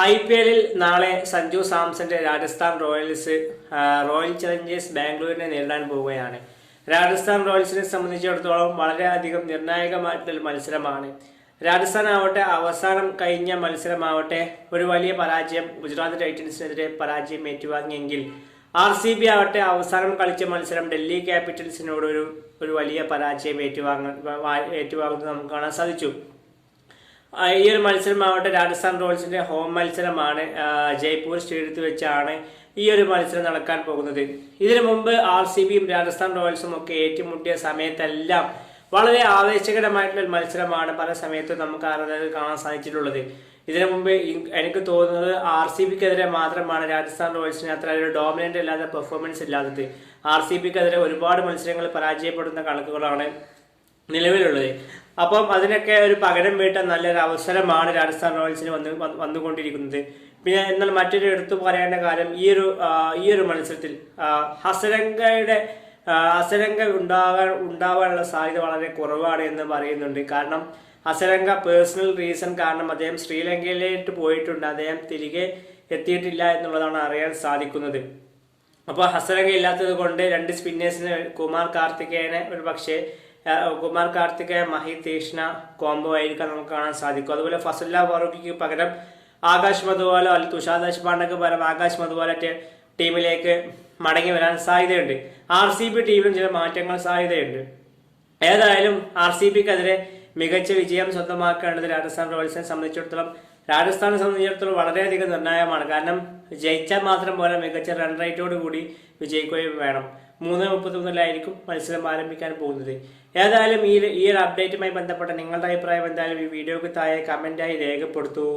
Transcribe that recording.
IPL നാളെ സഞ്ജു സാംസന്റെ Rajasthan Royals Royal Challengers ബാംഗ്ലൂരിനെ നേരിടാൻ പോവുകയാണ്. രാജസ്ഥാൻ റോയൽസിനെ സംബന്ധിച്ചിടത്തോളം വളരെയധികം നിർണായകമായിട്ടുള്ള മത്സരമാണ്. രാജസ്ഥാൻ ആവട്ടെ അവസാനം കഴിഞ്ഞ മത്സരമാവട്ടെ ഒരു വലിയ പരാജയം ഗുജറാത്ത് ടൈറ്റൻസിനെതിരെ പരാജയം ഏറ്റുവാങ്ങിയെങ്കിൽ RCB ആവട്ടെ അവസാനം കളിച്ച മത്സരം ഡൽഹി ക്യാപിറ്റൽസിനോട് ഒരു വലിയ പരാജയം ഏറ്റുവാങ്ങുന്നത് നമുക്ക് കാണാൻ സാധിച്ചു. ഈ ഒരു മത്സരമാവട്ടെ രാജസ്ഥാൻ റോയൽസിന്റെ ഹോം മത്സരമാണ്. ജയ്പൂർ സ്റ്റേഡിയത്തിൽ വെച്ചാണ് ഈ ഒരു മത്സരം നടക്കാൻ പോകുന്നത്. ഇതിനു മുമ്പ് RCBയും രാജസ്ഥാൻ റോയൽസും ഒക്കെ ഏറ്റുമുട്ടിയ സമയത്തെല്ലാം വളരെ ആവേശകരമായിട്ടുള്ള ഒരു മത്സരമാണ് പല സമയത്തും നമുക്ക് കാണാൻ സാധിച്ചിട്ടുള്ളത്. ഇതിനു മുമ്പ് എനിക്ക് തോന്നുന്നത് RCBക്കെതിരെ മാത്രമാണ് രാജസ്ഥാൻ റോയൽസിന് അത്ര ഒരു ഡോമിനന്റ് അല്ലാതെ പെർഫോമൻസ് ഇല്ലാത്തത്. RCBക്കെതിരെ ഒരുപാട് മത്സരങ്ങൾ പരാജയപ്പെടുന്ന കണക്കുകളാണ് നിലവിലുള്ളത്. അപ്പം അതിനൊക്കെ ഒരു പകരം വീട്ടാൻ നല്ലൊരു അവസരമാണ് രാജസ്ഥാൻ റോയൽസിന് വന്നുകൊണ്ടിരിക്കുന്നത്. പിന്നെ എന്നാൽ മറ്റൊരു എടുത്തു പറയേണ്ട കാര്യം ഈ ഒരു മത്സരത്തിൽ ഹസരംഗ ഉണ്ടാവാനുള്ള സാധ്യത വളരെ കുറവാണ് എന്ന് പറയുന്നുണ്ട്. കാരണം ഹസരംഗ പേഴ്സണൽ റീസൺ കാരണം അദ്ദേഹം ശ്രീലങ്കയിലേക്ക് പോയിട്ടുണ്ട്. അദ്ദേഹം തിരികെ എത്തിയിട്ടില്ല എന്നുള്ളതാണ് അറിയാൻ സാധിക്കുന്നത്. അപ്പോൾ ഹസരംഗ ഇല്ലാത്തത് കൊണ്ട് രണ്ട് സ്പിന്നേഴ്സിന് കുമാർ കാർത്തികേയ മഹി തീഷ്ണ കോംബോ ആയിരിക്കാൻ നമുക്ക് കാണാൻ സാധിക്കും. അതുപോലെ ഫസലുല്ല ഫറൂഖിക്ക് പകരം ആകാശ് മധുവാലോ അല്ലെങ്കിൽ തുഷാർ ദേശ്പാണ്ഡെക്ക് പകരം ആകാശ് മധുവാല ടീമിലേക്ക് മടങ്ങി വരാൻ സാധ്യതയുണ്ട്. RCB ടീമിലും ചില മാറ്റങ്ങൾ സാധ്യതയുണ്ട്. ഏതായാലും RCBക്കെതിരെ മികച്ച വിജയം സ്വന്തമാക്കേണ്ടത് രാജസ്ഥാൻ റോയൽസിനെ സംബന്ധിച്ചിടത്തോളം വളരെയധികം നിർണായകമാണ്. കാരണം ജയിച്ചാൽ മാത്രം പോലെ മികച്ച റൺ റേറ്റോട് കൂടി വിജയിക്കുകയും വേണം. 3:31 മത്സരം ആരംഭിക്കാൻ പോകുന്നത്. ഏതായാലും ഈ ഒരു അപ്ഡേറ്റുമായി ബന്ധപ്പെട്ട നിങ്ങളുടെ അഭിപ്രായം എന്തായാലും ഈ വീഡിയോക്ക് താഴെ കമന്റായി രേഖപ്പെടുത്തൂ.